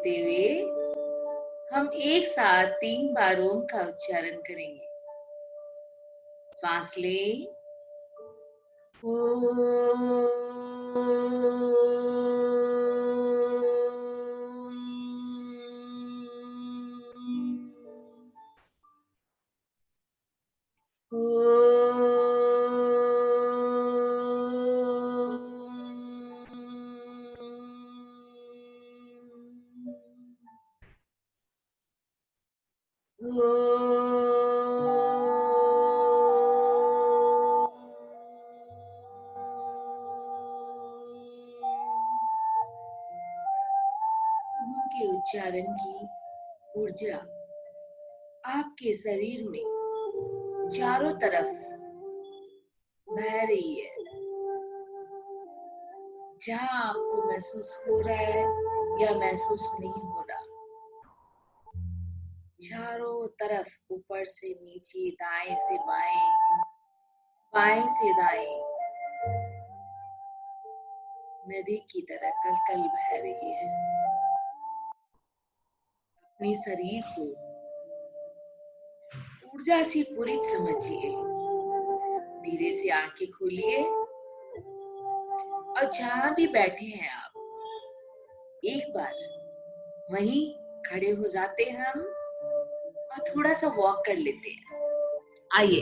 हुए हम एक साथ 3 बार ओम का उच्चारण करेंगे। श्वास लें। ओम के उच्चारण की ऊर्जा आपके शरीर में चारों तरफ बह रही है। जहां आपको महसूस हो रहा है या महसूस नहीं हो रहा, चारों तरफ, ऊपर से नीचे, दाएं से बाएं, बाएं से दाएं, नदी की तरह कलकल बह रही है। अपने शरीर को ऊर्जा से पूरित समझिए। धीरे से आंखें खोलिए और जहां भी बैठे हैं आप, एक बार वहीं खड़े हो जाते हैं हम और थोड़ा सा वॉक कर लेते हैं। आइए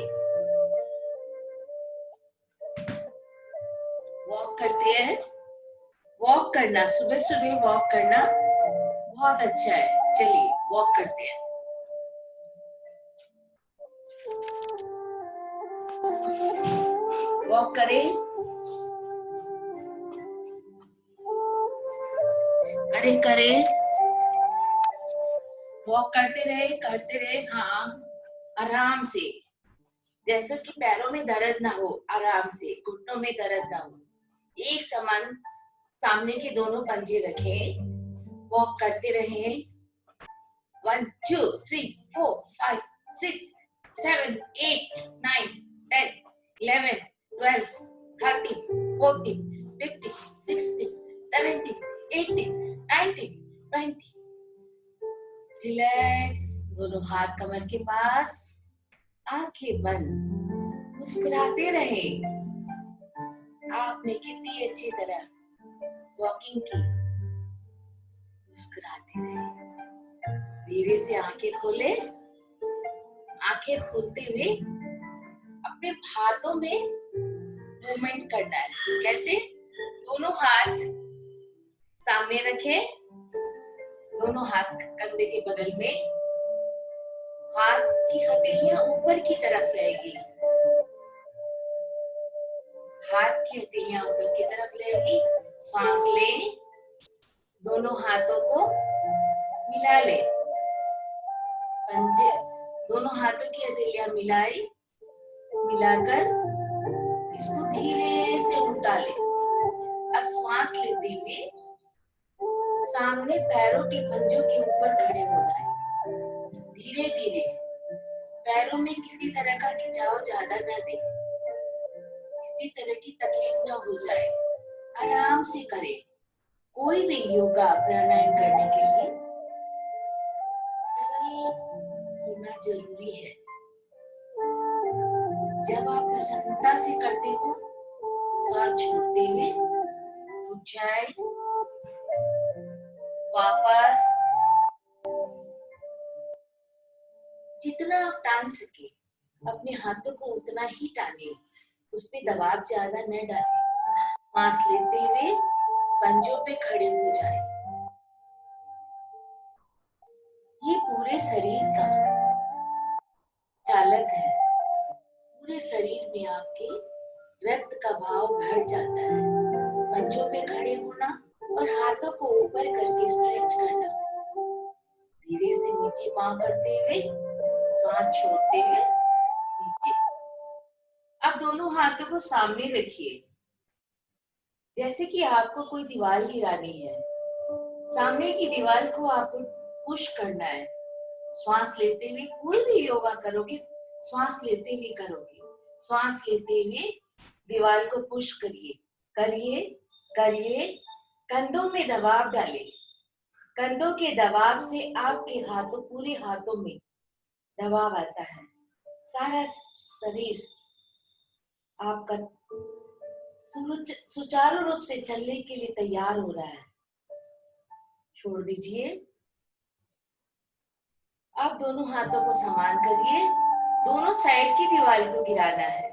वॉक करते हैं। वॉक करना, सुबह सुबह वॉक करना बहुत अच्छा है। चलिए वॉक करते हैं। वॉक करें, करें करें, वॉक करते रहे। हाँ, आराम से, जैसे कि पैरों में दर्द ना हो, आराम से, घुटनों में दर्द ना हो। एक समान सामने के दोनों पंजे रखें, वॉक करते रहे। 1 2 3 4 5 6 7 8 9 10 11 12 13 14 15 16 17 18 19 20। रिलैक्स, दोनों हाथ कमर के पास, आंखें बंद, मुस्कुराते रहे। आपने कितनी अच्छी तरह वॉकिंग की। मुस्कुराते रहे। धीरे से आंखें खोले। आंखें खोलते हुए अपने हाथों में मूवमेंट करना है। कैसे? दोनों हाथ सामने रखें, दोनों हाथ कंधे के बगल में, हाथ की हथेलियां ऊपर की तरफ रहेगी। हाथ की हथेलियां ऊपर की तरफ रहेगी। सांस लें, दोनों हाथों को मिला ले। पंजे, दोनों हाथों की हथेलियां मिलाई, मिलाकर इसको धीरे से उल्टा ले। अब श्वास लेते हुए सामने पैरों के पंजों के ऊपर खड़े हो जाए। धीरे धीरे, पैरों में किसी तरह का खिंचाव ज्यादा ना दे, किसी तरह की तकलीफ ना हो जाए। आराम से करें। कोई भी योगा प्राणायाम करने के लिए सरल होना जरूरी है। जब आप प्रसन्नता से करते हो, सांस छोड़ते हुए रुक जाए, वापस जितना आप टान सके अपने हाथों को उतना ही टानिए, उस पे दबाव ज्यादा न डालें। सांस लेते हुए पंजों पे खड़े हो जाए। ये पूरे शरीर का चालक है। पूरे शरीर में आपके रक्त का भाव बढ़ जाता है। पंजों पे खड़े होना और हाथों को ऊपर करके स्ट्रेच करना। धीरे से नीचे पांव करते हुए, सांस छोड़ते हुए नीचे। अब दोनों हाथों को सामने रखिए, जैसे कि आपको कोई दीवार गिरानी है। सामने की दीवार को आपको पुश करना है। श्वास लेते हुए कोई भी योगा करोगे, श्वास लेते हुए करोगे। श्वास लेते हुए दीवार को पुश करिए, करिए, करिए। कंधों में दबाव डालिए, कंधों के दबाव से आपके हाथों, पूरे हाथों में दबाव आता है। सारा शरीर आपका सुचारू रूप से चलने के लिए तैयार हो रहा है। छोड़ दीजिए। आप दोनों हाथों को समान करिए। दोनों साइड की दीवार को गिराना है।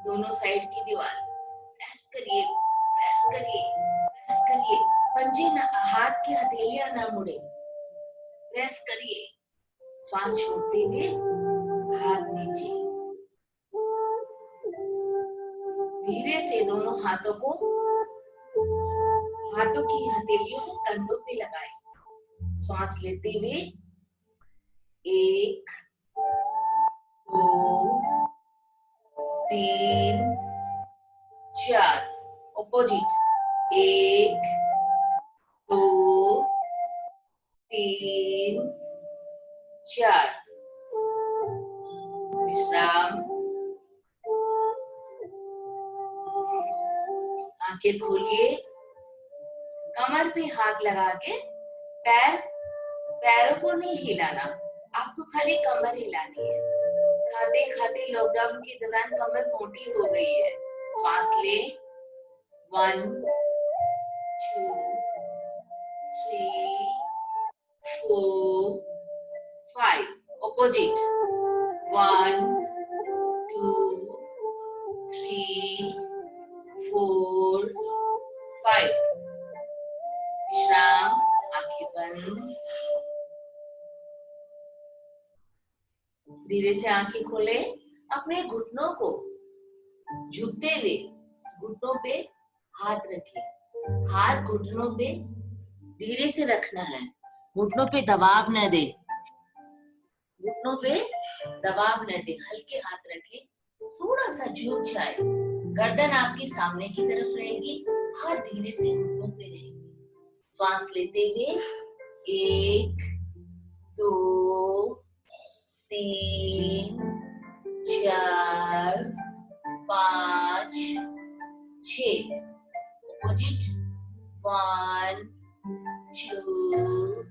दोनों साइड की दीवार प्रेस करिए, प्रेस करिए, प्रेस करिए। पंजे ना, हाथ की हथेलियां ना मुड़े। प्रेस करिए। श्वास छोड़ते हुए हाथ नीचे। धीरे से दोनों हाथों को, हाथों की हथेलियों को कंधों पे लगाएं। श्वास लेते हुए 1 2 3 4। ऑपोजिट। 1 2 3 4। विश्राम। आंखें खोलिए। कमर पे हाथ लगा के पैरों को नहीं हिलाना, आपको खाली कमर हिलानी है। खाते खाते लॉकडाउन के दौरान कमर मोटी हो गई है। श्वास ले। 1 2 3 4 5। ऑपोजिट। 1 2 3 4 5। विश्राम। आंखें बंद। धीरे से आंखें खोले। अपने घुटनों को झुकते हुए घुटनों पे हाथ रखिए। हाथ घुटनों पे धीरे से रखना है। घुटनों पे दबाव न दे। घुटनों पे दबाव न दे। हल्के हाथ रखे। थोड़ा सा झुक जाए। गर्दन आपके सामने की तरफ रहेगी। हाथ धीरे से घुटनों पे रहेंगे। श्वास लेते हुए 1 2 3 4 5 6। ऑपोजिट। 1 2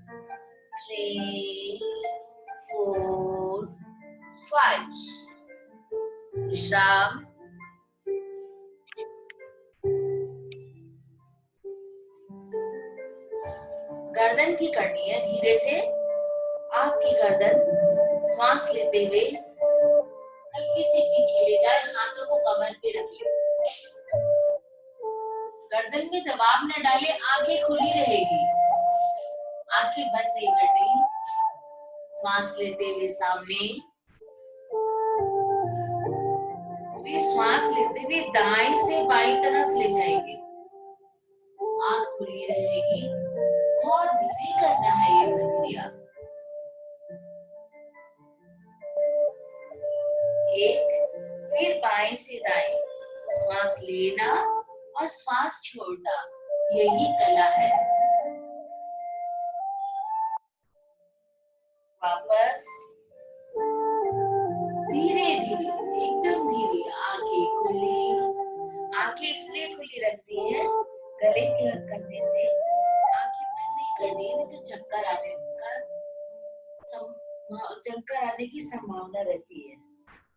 3 4 5। विश्राम। गर्दन की करनी है धीरे से। आपकी गर्दन श्वास लेते हुए हल्की से पीछे ले जाए। हाथों को कमर पे रख ले। गर्दन में दबाव न डाले। आंखें खुली रहेगी। आंखें बंद नहीं करनी। श्वास लेते हुए सामने। फिर श्वास लेते हुए दाएं से बाईं तरफ ले जाएंगे। आंख खुली रहेगी। बहुत धीरे करना है ये प्रक्रिया। 1। फिर बाएं से दाएं। श्वास लेना और श्वास छोड़ना, यही कला है। वापस धीरे धीरे, एकदम धीरे। आंखें खुली। आंखें इसलिए खुली रखती है गले के करने से। आंखें बंद नहीं करनी है, नहीं तो चक्कर आने की संभावना रहती है।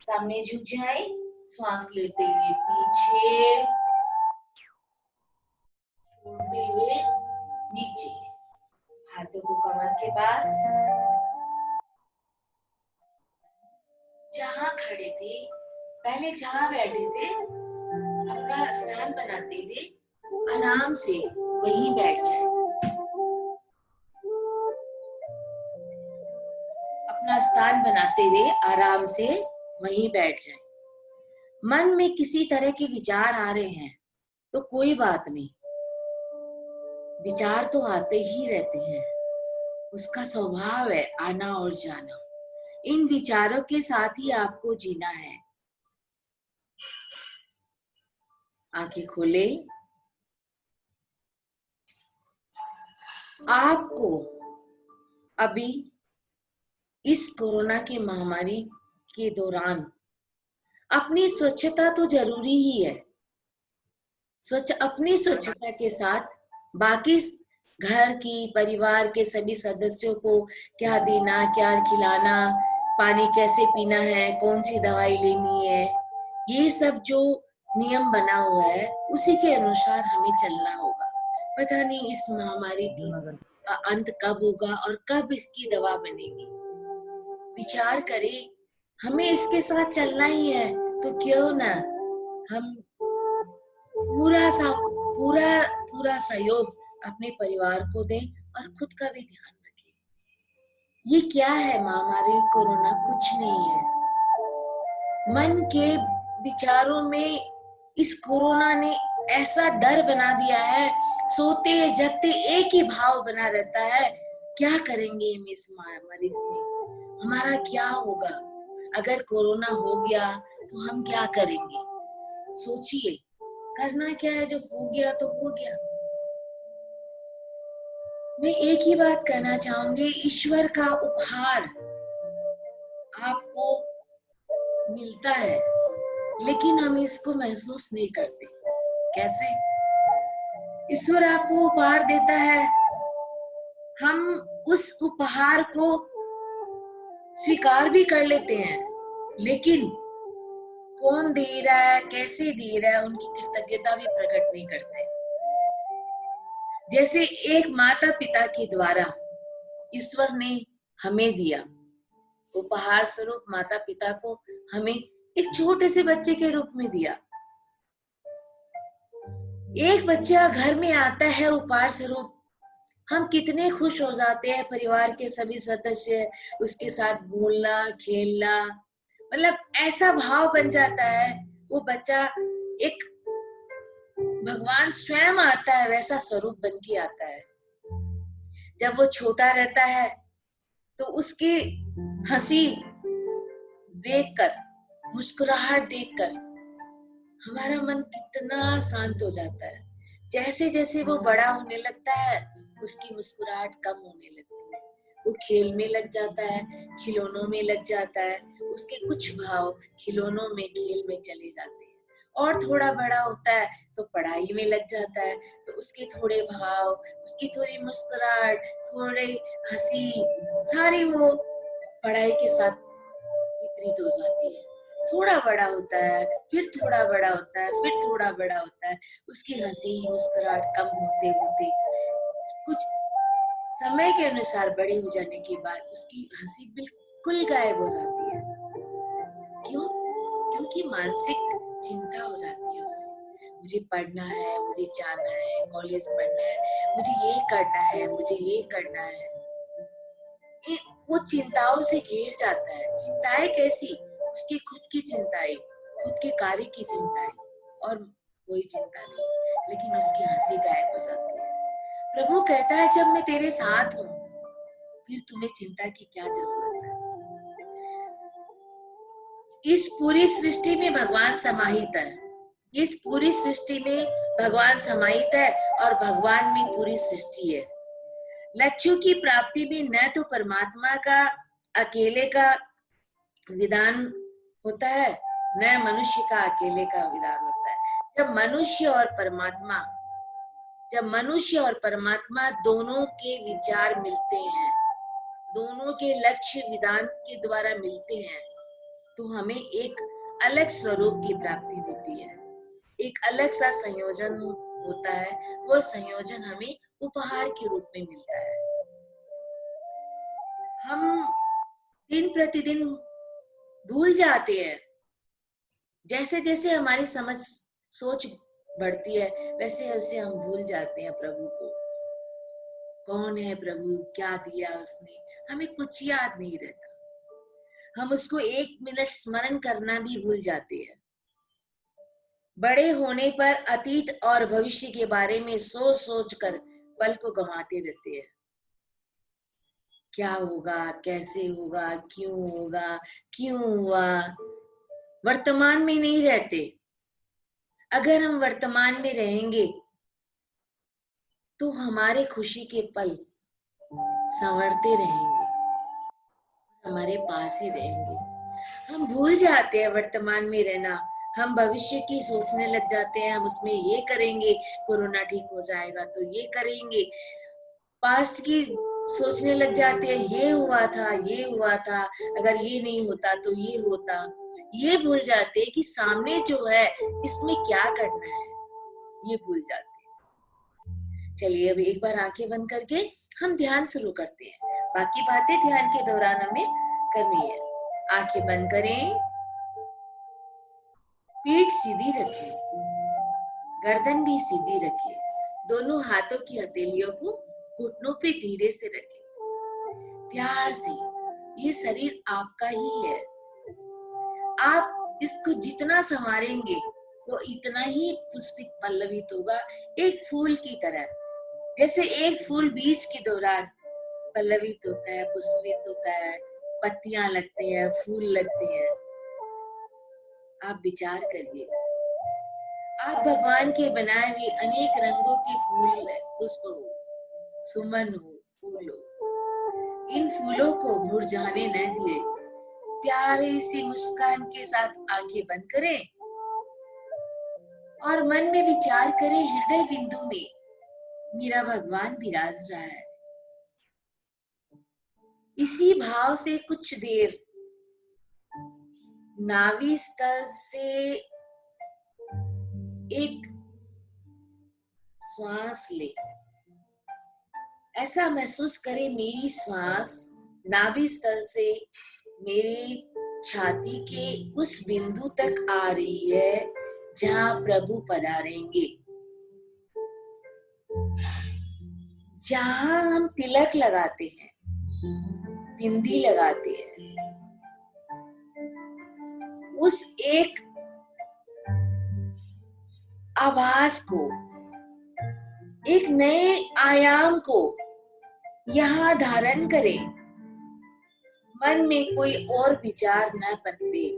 सामने झुक जाए। श्वास लेते हुए पीछे, छोड़ते हुए नीचे। हाथों को कमर के पास। जहां खड़े थे, पहले जहां बैठे थे, अपना स्थान बनाते हुए आराम से वहीं बैठ जाए। अपना स्थान बनाते हुए आराम से वहीं बैठ जाए। मन में किसी तरह के विचार आ रहे हैं तो कोई बात नहीं। विचार तो आते ही रहते हैं, उसका स्वभाव है आना और जाना। इन विचारों के साथ ही आपको जीना है। आंखें खोले। आपको अभी इस कोरोना की महामारी के दौरान अपनी स्वच्छता तो जरूरी ही है। अपनी स्वच्छता के साथ बाकी घर की परिवार के सभी सदस्यों को क्या देना, क्या खिलाना, पानी कैसे पीना है, कौन सी दवाई लेनी है, ये सब जो नियम बना हुआ है उसी के अनुसार हमें चलना होगा। पता नहीं इस महामारी का अंत कब होगा और कब इसकी दवा बनेगी। विचार करें, हमें इसके साथ चलना ही है तो क्यों ना हम पूरा सहयोग अपने परिवार को दें और खुद का भी ध्यान रखें। ये क्या है महामारी कोरोना? कुछ नहीं है। मन के विचारों में इस कोरोना ने ऐसा डर बना दिया है, सोते जगते एक ही भाव बना रहता है, क्या करेंगे हम इस महामारी में, हमारा क्या होगा, अगर कोरोना हो गया तो हम क्या करेंगे। सोचिए, करना क्या है, जब हो गया तो हो गया। मैं एक ही बात कहना चाहूंगी, ईश्वर का उपहार आपको मिलता है लेकिन हम इसको महसूस नहीं करते। कैसे? ईश्वर आपको उपहार देता है, हम उस उपहार को स्वीकार भी कर लेते हैं, लेकिन कौन दे रहा है, कैसे दे रहा है, उनकी कृतज्ञता भी प्रकट नहीं करते। जैसे एक माता पिता के द्वारा ईश्वर ने हमें दिया उपहार स्वरूप, माता पिता को हमें एक छोटे से बच्चे के रूप में दिया। एक बच्चा घर में आता है उपहार स्वरूप, हम कितने खुश हो जाते हैं, परिवार के सभी सदस्य उसके साथ बोलना खेलना, मतलब ऐसा भाव बन जाता है। वो बच्चा एक भगवान स्वयं आता है वैसा स्वरूप बन के आता है। जब वो छोटा रहता है तो उसकी हंसी देखकर, मुस्कुराहट देखकर हमारा मन कितना शांत हो जाता है। जैसे जैसे वो बड़ा होने लगता है उसकी मुस्कुराहट कम होने लगती है, वो खेल में लग जाता है, खिलौनों में लग जाता है, उसके कुछ भाव खिलौनों में, खेल में चले जाते हैं। और थोड़ा बड़ा होता है तो पढ़ाई में लग जाता है, तो उसके थोड़े भाव, उसकी थोड़ी मुस्कुराहट, थोड़े हंसी, सारी वो पढ़ाई के साथ वितरित हो जाती है। थोड़ा बड़ा होता है, फिर थोड़ा बड़ा होता है, फिर थोड़ा बड़ा होता है, उसकी हंसी मुस्कुराहट कम होते होते कुछ समय के अनुसार बड़े हो जाने के बाद उसकी हंसी बिल्कुल गायब हो जाती है। क्यों? क्योंकि मानसिक चिंता हो जाती है उससे। मुझे पढ़ना है, मुझे जाना है, कॉलेज पढ़ना है, मुझे ये करना है, मुझे ये करना है। वो चिंताओं से घेर जाता है। चिंताएं कैसी? उसकी खुद की चिंताएं, खुद के कार्य की चिंताएं, और कोई चिंता नहीं, लेकिन उसकी हंसी गायब हो जाती है। प्रभु कहता है, जब मैं तेरे साथ हूँ फिर तुम्हें चिंता की क्या जरूरत है। इस पूरी सृष्टि में भगवान समाहित है, इस पूरी सृष्टि में भगवान समाहित है और भगवान में पूरी सृष्टि है। लक्ष्यों की प्राप्ति में न तो परमात्मा का अकेले का विधान होता है, न मनुष्य का अकेले का विधान होता है। जब मनुष्य और परमात्मा दोनों के विचार मिलते हैं, दोनों के लक्ष्य विधान के द्वारा मिलते हैं, तो हमें एक अलग स्वरूप की प्राप्ति होती है, एक अलग सा संयोजन होता है। वो संयोजन हमें उपहार के रूप में मिलता है। हम दिन प्रतिदिन भूल जाते हैं, जैसे जैसे हमारी समझ सोच बढ़ती है वैसे वैसे हम भूल जाते हैं प्रभु को। कौन है प्रभु, क्या दिया उसने, हमें कुछ याद नहीं रहता। हम उसको एक मिनट स्मरण करना भी भूल जाते हैं। बड़े होने पर अतीत और भविष्य के बारे में सोच सोच कर पल को गंवाते रहते हैं। क्या होगा, कैसे होगा, क्यों होगा, क्यों हुआ, वर्तमान में नहीं रहते। अगर हम वर्तमान में रहेंगे तो हमारे खुशी के पल संवरते रहेंगे, हमारे पास ही रहेंगे। हम भूल जाते हैं वर्तमान में रहना, हम भविष्य की सोचने लग जाते हैं, हम उसमें ये करेंगे, कोरोना ठीक हो जाएगा तो ये करेंगे। पास्ट की सोचने लग जाते हैं, ये हुआ था, ये हुआ था, अगर ये नहीं होता तो ये होता। ये भूल जाते हैं कि सामने जो है इसमें क्या करना है, ये भूल जाते हैं। चलिए अब एक बार आंखें बंद करके हम ध्यान शुरू करते हैं। बाकी बातें ध्यान के दौरान हमें करनी है। आंखें बंद करें, पीठ सीधी रखें, गर्दन भी सीधी रखें, दोनों हाथों की हथेलियों को घुटनों पे धीरे से रखें, प्यार से। ये शरीर आपका ही है, आप इसको जितना संवारेंगे वो इतना ही पुष्पित पल्लवित होगा, एक फूल की तरह। जैसे एक फूल बीज के दौरान पल्लवित होता है, पुष्पित होता है, पत्तियां लगते हैं, फूल लगते हैं। आप विचार करिए, आप भगवान के बनाए हुए अनेक रंगों के फूल, पुष्प हो, सुमन हो, फूल हो। इन फूलों को मुरझाने न दिए, प्यारी सी मुस्कान के साथ आंखें बंद करें और मन में विचार करें, हृदय बिंदु में मेरा भगवान विराज रहा है। इसी भाव से कुछ देर नाभि स्थल से एक श्वास ले। ऐसा महसूस करें, मेरी श्वास नाभि स्थल से मेरी छाती के उस बिंदु तक आ रही है जहां प्रभु पधारेंगे, जहां हम तिलक लगाते हैं, बिंदी लगाते हैं। उस एक आभास को, एक नए आयाम को यहाँ धारण करें। मन में कोई और विचार न पनपे,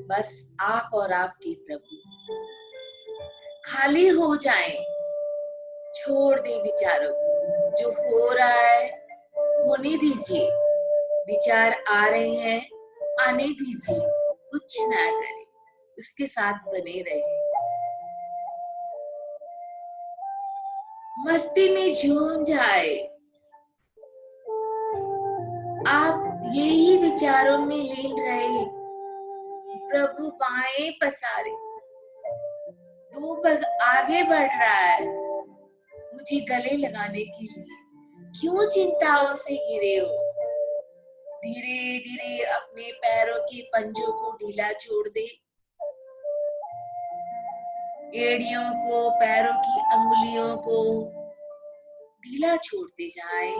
बस आप और आपके प्रभु। खाली हो जाएं, छोड़ दे विचारों को। जो हो रहा है होने दीजिए, विचार आ रहे हैं आने दीजिए, कुछ ना करें, उसके साथ बने रहे। मस्ती में झूम जाए, आप यही विचारों में लीन रहे। प्रभु बाएं पसारे, दो पग आगे बढ़ रहा है मुझे गले लगाने के लिए। क्यों चिंताओं से घिरे हो? धीरे धीरे अपने पैरों के पंजों को ढीला छोड़ दे, एड़ियों को, पैरों की अंगुलियों को ढीला छोड़ते जाए।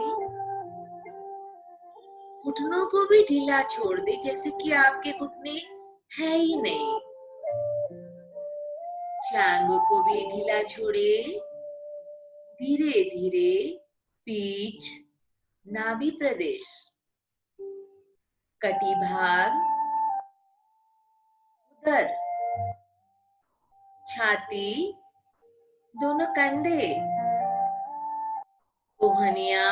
घुटनों को भी ढीला छोड़ दे, जैसे कि आपके घुटने है ही नहीं। टांगों को भी ढीला छोड़े। धीरे धीरे पीठ, नाभि प्रदेश, कटी भाग, उदर, छाती, दोनों कंधे, कोहनिया,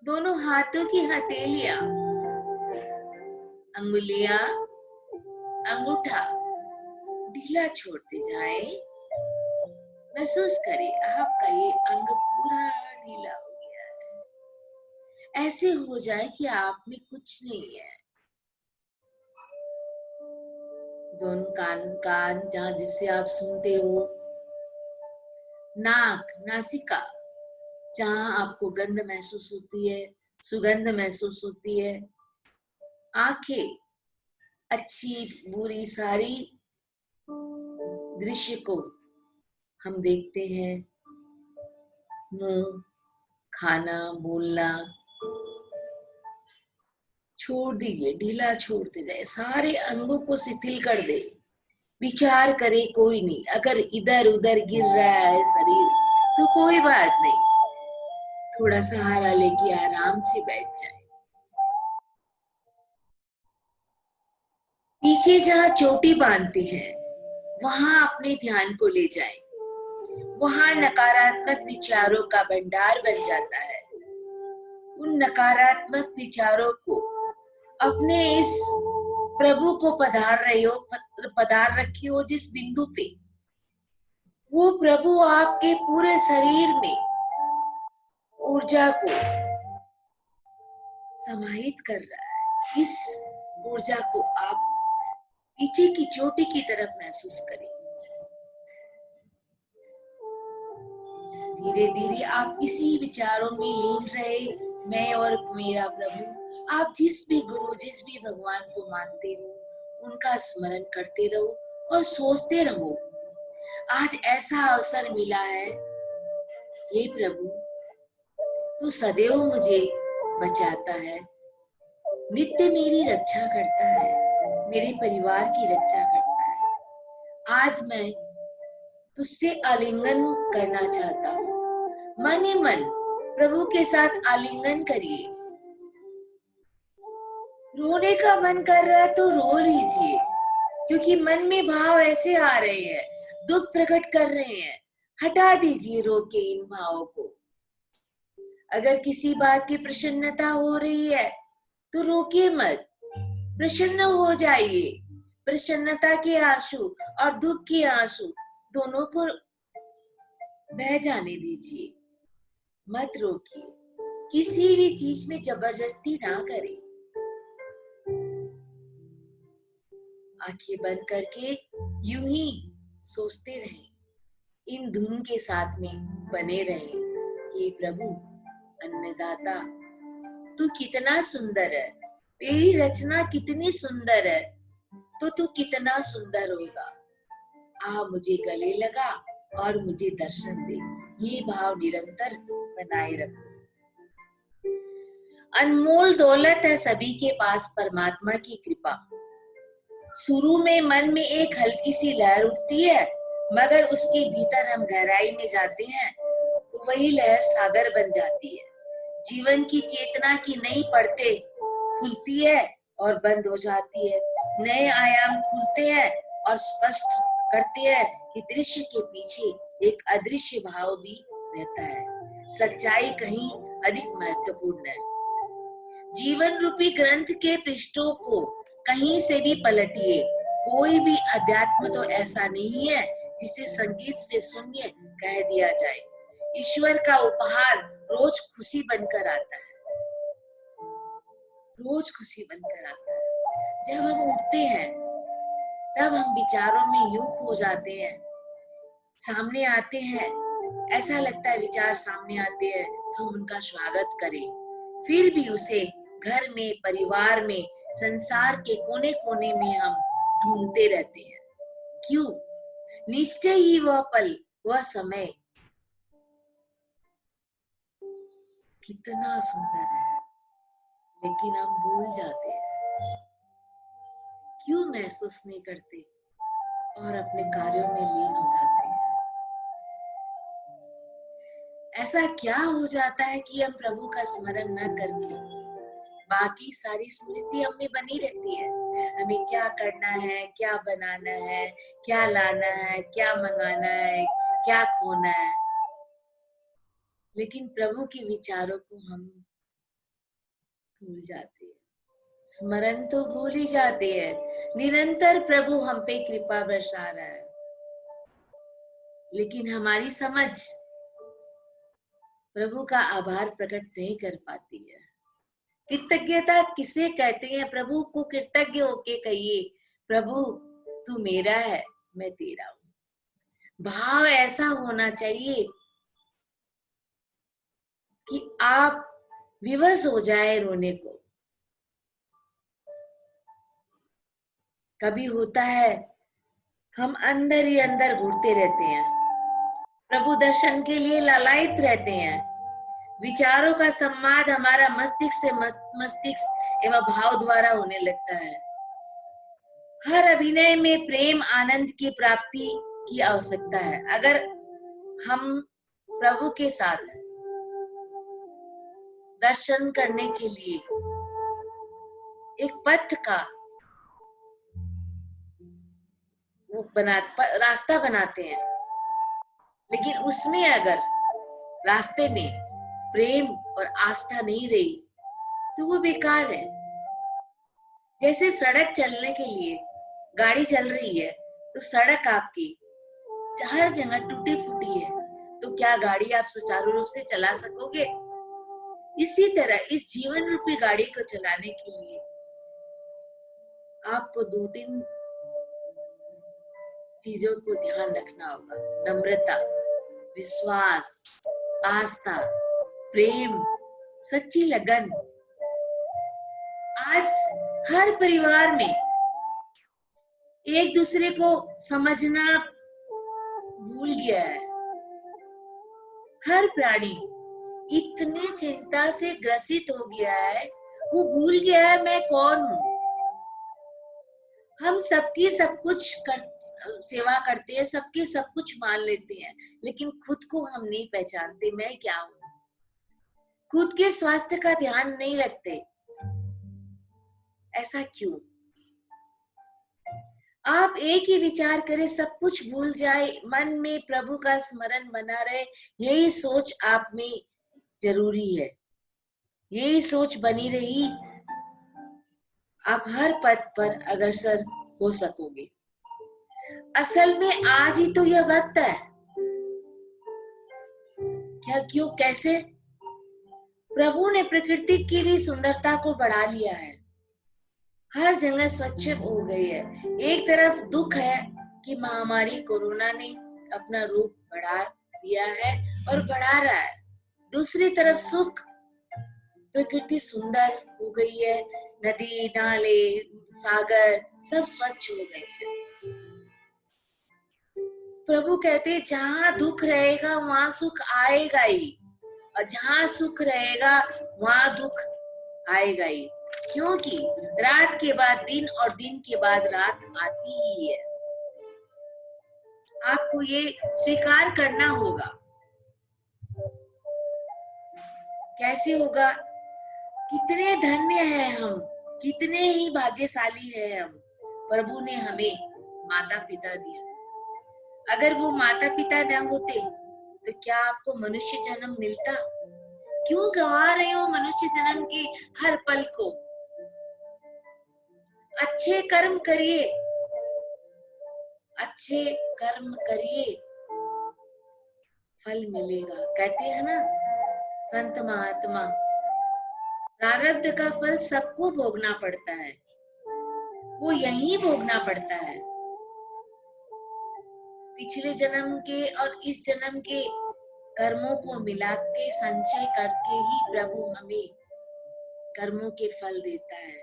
दोनों हाथों की हथेलियां, अंगुलियां, अंगूठा ढीला छोड़ते जाए। महसूस करें आपका ये अंग पूरा ढीला हो गया है। ऐसे हो जाए कि आप में कुछ नहीं है। दोनों कान जहां जिससे आप सुनते हो, नाक, नासिका जहां आपको गंध महसूस होती है, सुगंध महसूस होती है, आंखें अच्छी बुरी सारी दृश्य को हम देखते हैं। मुंह, खाना, बोलना छोड़ दीजिए, ढीला छोड़ते जाए। सारे अंगों को शिथिल कर दे। विचार करे कोई नहीं। अगर इधर उधर गिर रहा है शरीर तो कोई बात नहीं, थोड़ा सहारा लेके आराम से बैठ जाए। पीछे जहां चोटी बांधते हैं वहां अपने ध्यान को ले जाएं। वहां नकारात्मक विचारों का भंडार बन जाता है। उन नकारात्मक विचारों को अपने इस प्रभु को पधार रखे हो जिस बिंदु पे, वो प्रभु आपके पूरे शरीर में ऊर्जा को समाहित कर रहा है। इस ऊर्जा को आप पीछे की चोटी की तरफ महसूस करें। धीरे धीरे आप इसी विचारों में लीन रहे, मैं और मेरा प्रभु। आप जिस भी गुरु, जिस भी भगवान को मानते हो, उनका स्मरण करते रहो और सोचते रहो, आज ऐसा अवसर मिला है, हे प्रभु तू सदैव मुझे बचाता है, नित्य मेरी रक्षा करता है, मेरे परिवार की रक्षा करता है। आज मैं तुझसे आलिंगन करना चाहता हूँ। मन ही मन प्रभु के साथ आलिंगन करिए। रोने का मन कर रहा है तो रो लीजिए, क्योंकि मन में भाव ऐसे आ रहे हैं, दुख प्रकट कर रहे हैं। हटा दीजिए रो के इन भावों को। अगर किसी बात की प्रसन्नता हो रही है तो रोकिए मत, प्रसन्न हो जाइए। प्रसन्नता के आंसू और दुख के आंसू दोनों को बह जाने दीजिए, मत रोकिए। किसी भी चीज में जबरदस्ती ना करें। आंखें बंद करके यूं ही सोचते रहें, इन धुन के साथ में बने रहें। ये प्रभु अन्नदाता, तू कितना सुंदर है, तेरी रचना कितनी सुंदर है, तो तू कितना सुंदर होगा। आ मुझे गले लगा और मुझे दर्शन दे। ये भाव निरंतर बनाए रखो। अनमोल दौलत है सभी के पास परमात्मा की कृपा। शुरू में मन में एक हल्की सी लहर उठती है, मगर उसके भीतर हम गहराई में जाते हैं तो वही लहर सागर बन जाती है। जीवन की चेतना की नई परतें खुलती है और बंद हो जाती है। नए आयाम खुलते हैं और स्पष्ट करते हैं कि दृश्य के पीछे एक अदृश्य भाव भी रहता है। सच्चाई कहीं अधिक महत्वपूर्ण है। जीवन रूपी ग्रंथ के पृष्ठों को कहीं से भी पलटिए, कोई भी अध्यात्म तो ऐसा नहीं है जिसे संगीत से शून्य कह दिया जाए। ईश्वर का उपहार रोज खुशी बनकर आता है, रोज खुशी बनकर आता है। जब हम उठते हैं तब हम विचारों में यूं खो जाते हैं, सामने आते हैं, ऐसा लगता है विचार सामने आते हैं तो हम उनका स्वागत करें। फिर भी उसे घर में, परिवार में, संसार के कोने कोने में हम ढूंढते रहते हैं। क्यों? निश्चय ही वह पल, वह समय कितना सुंदर है, लेकिन हम भूल जाते हैं। क्यों महसूस नहीं करते और अपने कार्यों में लीन हो जाते हैं? ऐसा क्या हो जाता है कि हम प्रभु का स्मरण न करके बाकी सारी स्मृति हमें बनी रहती है। हमें क्या करना है, क्या बनाना है, क्या लाना है, क्या मंगाना है, क्या खोना है, लेकिन प्रभु के विचारों को हम भूल जाते हैं। स्मरण तो भूल ही जाते हैं। निरंतर प्रभु हम पे कृपा बरसा रहा है, लेकिन हमारी समझ प्रभु का आभार प्रकट नहीं कर पाती है। कृतज्ञता किसे कहते हैं? प्रभु को कृतज्ञ होके कहिए, प्रभु तू मेरा है, मैं तेरा हूं। भाव ऐसा होना चाहिए कि आप विवश हो जाए रोने को। कभी होता है हम अंदर ही अंदर घुटते रहते हैं, प्रभु दर्शन के लिए लालायित रहते हैं। विचारों का संवाद हमारा मस्तिष्क से मस्तिष्क एवं भाव द्वारा होने लगता है। हर अभिनय में प्रेम आनंद की प्राप्ति की आवश्यकता है। अगर हम प्रभु के साथ दर्शन करने के लिए एक पथ का रास्ता बनाते हैं, लेकिन उसमें अगर रास्ते में प्रेम और आस्था नहीं रही तो वो बेकार है। जैसे सड़क चलने के लिए गाड़ी चल रही है तो सड़क आपकी हर जगह टूटी फूटी है, तो क्या गाड़ी आप सुचारू रूप से चला सकोगे? इसी तरह इस जीवन रूपी गाड़ी को चलाने के लिए आपको 2-3 चीजों को ध्यान रखना होगा। नम्रता, विश्वास, आस्था, प्रेम, सच्ची लगन। आज हर परिवार में एक दूसरे को समझना भूल गया है। हर प्राणी इतनी चिंता से ग्रसित हो गया है, वो भूल गया है मैं कौन हूं। हम सबकी सब कुछ सेवा करते हैं, सबकी सब कुछ मान लेते हैं, लेकिन खुद को हम नहीं पहचानते मैं क्या हूं। खुद के स्वास्थ्य का ध्यान नहीं रखते। ऐसा क्यों? आप एक ही विचार करें, सब कुछ भूल जाए, मन में प्रभु का स्मरण बना रहे, यही सोच आप में जरूरी है। यही सोच बनी रही, आप हर पद पर अग्रसर हो सकोगे। असल में आज ही तो यह वक्त है। क्या, क्यों, कैसे? प्रभु ने प्रकृति की भी सुंदरता को बढ़ा लिया है। हर जगह स्वच्छ हो गई है। एक तरफ दुख है कि महामारी कोरोना ने अपना रूप बढ़ा दिया है और बढ़ा रहा है। दूसरी तरफ सुख, प्रकृति सुंदर हो गई है। नदी, नाले, सागर सब स्वच्छ हो गए हैं। प्रभु कहते हैं जहां दुख रहेगा वहां सुख आएगा ही, और जहां सुख रहेगा वहां दुख आएगा ही। क्योंकि रात के बाद दिन और दिन के बाद रात आती ही है। आपको ये स्वीकार करना होगा। कैसे होगा? कितने धन्य हैं हम, कितने ही भाग्यशाली हैं हम। प्रभु ने हमें माता पिता दिया। अगर वो माता पिता न होते तो क्या आपको मनुष्य जन्म मिलता? क्यों गंवा रहे हो मनुष्य जन्म के हर पल को? अच्छे कर्म करिए, अच्छे कर्म करिए, फल मिलेगा। कहते हैं ना संत महात्मा, प्रारब्ध का फल सबको भोगना पड़ता है, वो यहीं भोगना पड़ता है। पिछले जन्म के और इस जन्म के कर्मों को मिला के संचय करके ही प्रभु हमें कर्मों के फल देता है।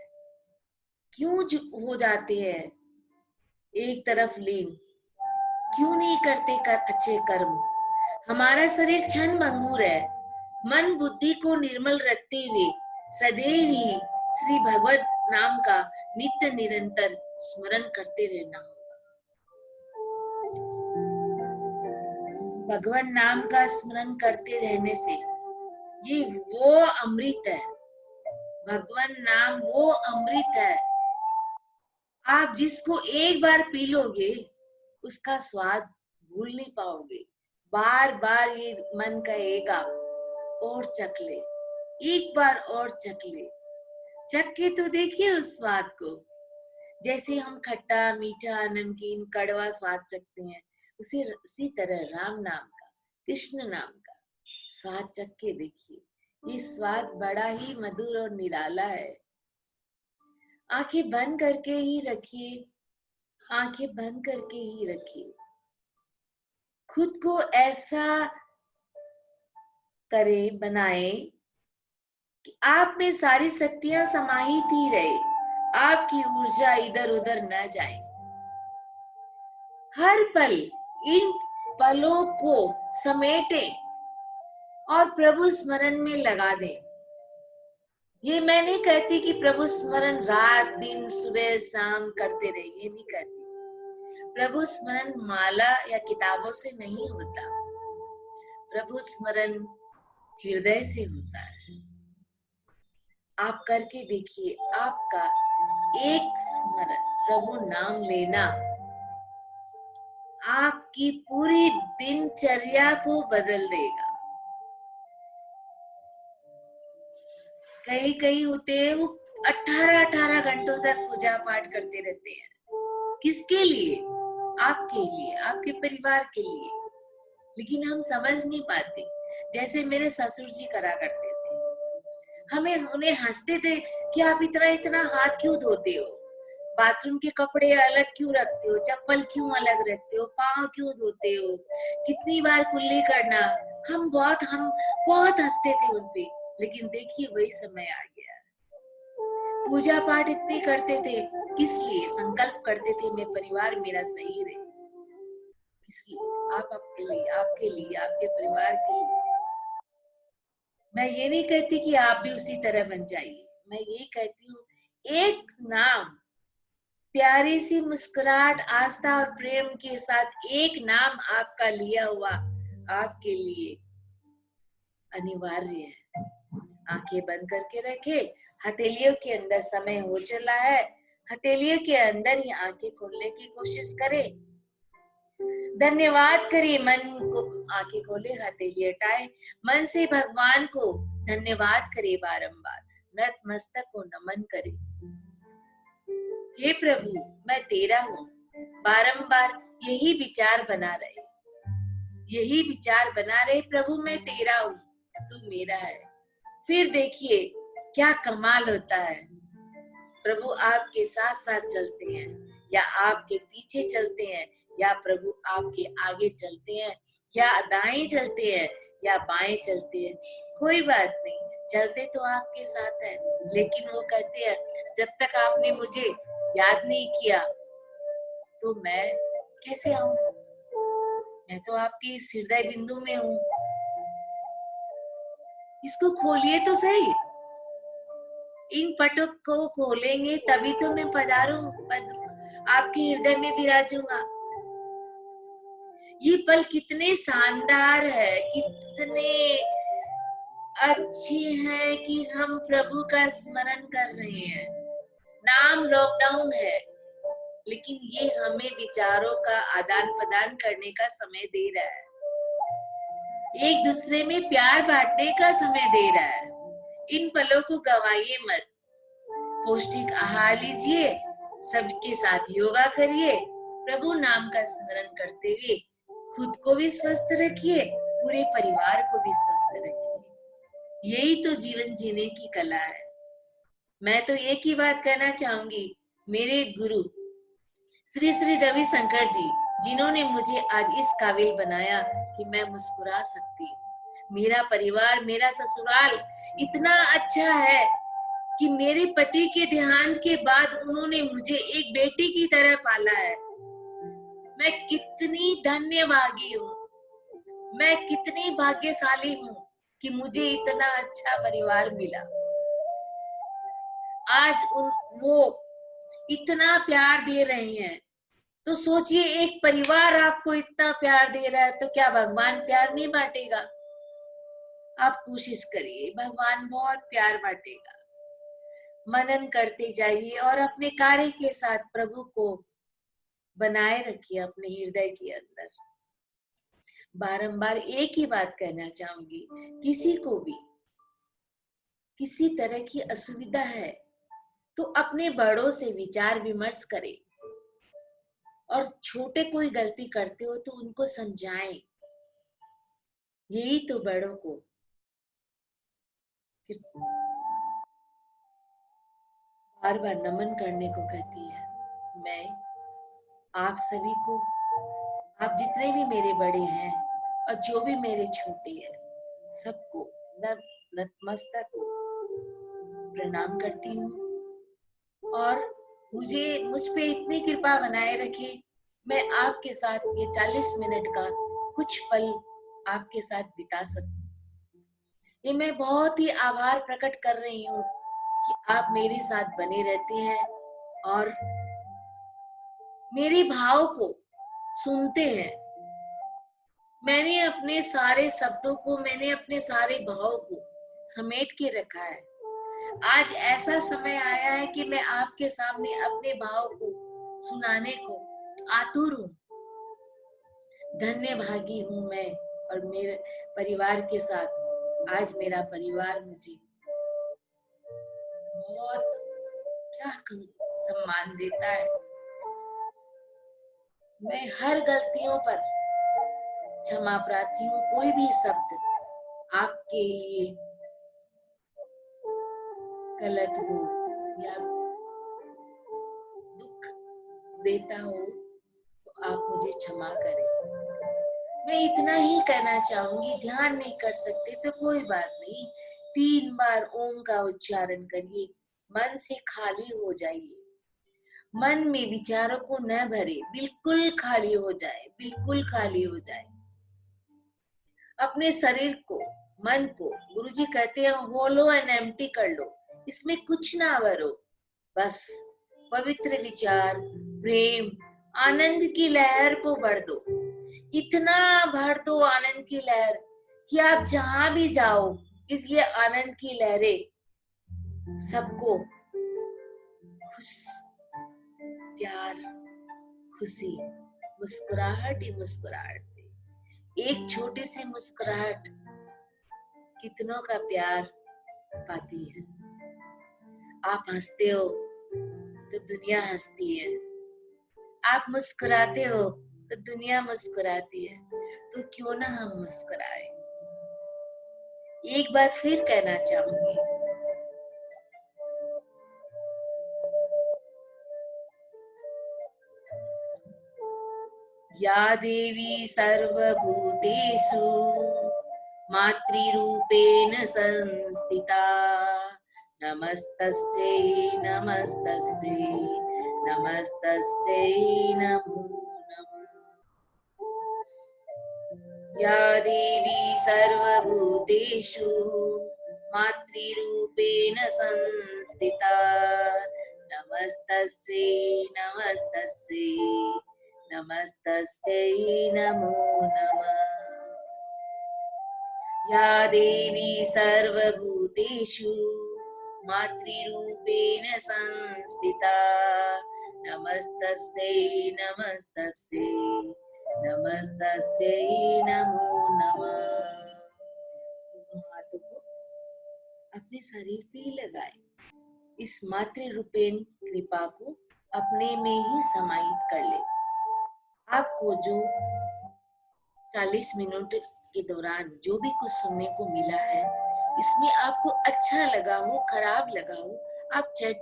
क्यों हो जाते हैं एक तरफ लीन? क्यों नहीं करते अच्छे कर्म? हमारा शरीर क्षण भंगुर है। मन बुद्धि को निर्मल रखते हुए सदैव ही श्री भगवत नाम का नित्य निरंतर स्मरण करते रहना होगा। भगवान नाम का स्मरण करते रहने से ये वो अमृत है। भगवान नाम वो अमृत है। आप जिसको एक बार पी लोगे उसका स्वाद भूल नहीं पाओगे। बार बार ये मन कहेगा और चख ले, एक बार और चख ले। चख के तो देखिए उस स्वाद को। जैसे हम खट्टा, मीठा, नमकीन, कड़वा स्वाद चखते हैं, उसी तरह राम नाम का, कृष्ण नाम का स्वाद चख के देखिए। ये स्वाद बड़ा ही मधुर और निराला है। आंखें बंद करके ही रखिए, आंखें बंद करके ही रखिए। खुद को ऐसा करे, बनाए कि आप में सारी शक्तियां समाहित ही रहे, आपकी ऊर्जा इधर उधर न जाए। हर पल इन पलों को समेटे और प्रभु स्मरण में लगा दें। ये मैं नहीं कहती कि प्रभु स्मरण रात दिन सुबह शाम करते रहे, ये नहीं कहती। प्रभु स्मरण माला या किताबों से नहीं होता। प्रभु स्मरण हृदय से होता है। आप करके देखिए, आपका एक स्मरण, प्रभु नाम लेना आपकी पूरी दिनचर्या को बदल देगा। कई कई होते हैं वो 18-18 घंटों तक पूजा पाठ करते रहते हैं। किसके लिए? आपके लिए, आपके परिवार के लिए, लेकिन हम समझ नहीं पाते। जैसे मेरे ससुर जी करा करते थे, हमें उन्हें हंसते थे कि आप इतना इतना हाथ क्यों धोते हो, बाथरूम के कपड़े अलग क्यों रखते हो, चप्पल क्यों अलग रखते हो, पाँव क्यों धोते हो, कितनी बार कुल्ली करना। हम बहुत हंसते थे उनपे। लेकिन देखिए वही समय आ गया, पूजा पाठ इतने करते थे, किस लिए? संकल्प करते थे मैं परिवार मेरा सही रहे, इसलिए आप आपके लिए, आपके परिवार के लिए। मैं ये नहीं कहती कि आप भी उसी तरह बन जाइए, मैं ये कहती हूँ एक नाम, प्यारी सी मुस्कुराहट, आस्था और प्रेम के साथ एक नाम आपका लिया हुआ आपके लिए अनिवार्य है। आंखें बंद करके रखे, हथेलियों के अंदर समय हो चला है, हथेलियों के अंदर ही आंखें खोलने की कोशिश करें। धन्यवाद करिए, मन को आंखें खोले, हथेली हटाए, मन से भगवान को धन्यवाद करे, बारंबार नतमस्तक को नमन करे। हे प्रभु मैं तेरा हूँ, बारंबार यही विचार बना रहे, यही विचार बना रहे, प्रभु मैं तेरा हूँ, तू मेरा है। फिर देखिए क्या कमाल होता है। प्रभु आपके साथ साथ चलते हैं, या आपके पीछे चलते हैं, या प्रभु आपके आगे चलते हैं, या दाएं चलते हैं या बाएं चलते हैं, कोई बात नहीं, चलते तो आपके साथ है। लेकिन वो कहते हैं जब तक आपने मुझे याद नहीं किया तो मैं कैसे आऊं, मैं तो आपके इस हृदय बिंदु में हूं। इसको खोलिए तो सही, इन पटों को खोलेंगे तभी तो मैं आपके हृदय में विराजूंगा। ये पल कितने शानदार है, कितने अच्छे हैं कि हम प्रभु का स्मरण कर रहे हैं। नाम लॉकडाउन है, लेकिन ये हमें विचारों का आदान प्रदान करने का समय दे रहा है, एक दूसरे में प्यार बांटने का समय दे रहा है। इन पलों को गवाइए मत, पौष्टिक आहार लीजिए, सबके साथ योगा करिए, प्रभु नाम का स्मरण करते हुए खुद को भी स्वस्थ रखिए, पूरे परिवार को भी स्वस्थ रखिए। यही तो जीवन जीने की कला है। मैं तो एक ही बात कहना चाहूंगी, मेरे गुरु श्री श्री रविशंकर जी, जिन्होंने मुझे आज इस काबिल बनाया कि मैं मुस्कुरा सकती हूँ। मेरा परिवार, मेरा ससुराल इतना अच्छा है कि मेरे पति के देहांत के बाद उन्होंने मुझे एक बेटी की तरह पाला है। मैं कितनी धन्यभागी हूँ, मैं कितनी भाग्यशाली हूँ कि मुझे इतना अच्छा परिवार मिला। आज वो इतना प्यार दे रहे हैं, तो सोचिए एक परिवार आपको इतना प्यार दे रहा है तो क्या भगवान प्यार नहीं बांटेगा? आप कोशिश करिए, भगवान बहुत प्यार बांटेगा। मनन करते जाइए और अपने कार्य के साथ प्रभु को बनाए रखिए अपने हृदय के अंदर। बारंबार एक ही बात कहना चाहूंगी, किसी को भी किसी तरह की असुविधा है तो अपने बड़ों से विचार विमर्श करें, और छोटे कोई गलती करते हो तो उनको समझाएं। यही तो बड़ों को बार बार नमन करने को कहती है। मैं आप सभी को, आप जितने भी मेरे बड़े हैं और जो भी मेरे छोटे हैं, सबको नतमस्तक को प्रणाम करती हूँ, और मुझ पे इतनी कृपा बनाए रखे, मैं आपके साथ ये 40 मिनट का कुछ पल आपके साथ बिता सकूं। ये मैं बहुत ही आभार प्रकट कर रही हूँ कि आप मेरे साथ बने रहते हैं और मेरे भाव को सुनते हैं। मैंने अपने सारे शब्दों को, मैंने अपने सारे भाव को समेट के रखा है। आज ऐसा समय आया है कि मैं आपके सामने अपने भाव को सुनाने को आतुर हूँ। धन्य भागी हूँ मैं, और मेरे परिवार के साथ आज मेरा परिवार मुझे बहुत क्या सम्मान देता है। मैं हर गलतियों पर क्षमा प्रार्थी हूँ। कोई भी शब्द आपके लिए गलत हो या दुख देता हो तो आप मुझे क्षमा करें। मैं इतना ही कहना चाहूंगी। ध्यान नहीं कर सकते तो कोई बात नहीं, 3 बार ओम का उच्चारण करिए, मन से खाली हो जाइए, मन में विचारों को न भरे, बिल्कुल खाली हो जाए, बिल्कुल खाली हो जाए। अपने शरीर को, मन को, गुरुजी कहते हैं होलो एंड एम्प्टी कर लो, इसमें कुछ ना भरो, बस पवित्र विचार, प्रेम, आनंद की लहर को भर दो। इतना भर दो आनंद की लहर कि आप जहां भी जाओ, ये आनंद की लहरें सबको खुश, प्यार, खुशी, मुस्कुराहट ही मुस्कुराहट दे। एक छोटी सी मुस्कुराहट कितनों का प्यार पाती है। आप हंसते हो तो दुनिया हंसती है, आप मुस्कुराते हो तो दुनिया मुस्कुराती है। तो क्यों ना हम मुस्कुराए। एक बार फिर कहना चाहूंगी, या देवी सर्वभूतेषु मातृरूपेण संस्थिता, नमस्तस्यै नमस्तस्यै नमस्तस्यै नमो नमः। या देवी सर्वभूतेषु मातृरूपेण संस्थिता, नमस्तस्यै नमस्तस्यै नमस्तस्यै नमो नमः। या देवी सर्वभूतेषु मातृरूपेण संस्थिता, नमस्तस्यै नमस्तस्यै नमस्तस्यै नमो नमः। हाथों को अपने शरीर पे ही लगाएं। इस मातृ रूपेण कृपा को अपने में ही समाहित कर ले। आपको जो 40 मिनट के दौरान जो भी कुछ सुनने को मिला है, इसमें आपको अच्छा लगा हो, खराब लगा हो, आप चैट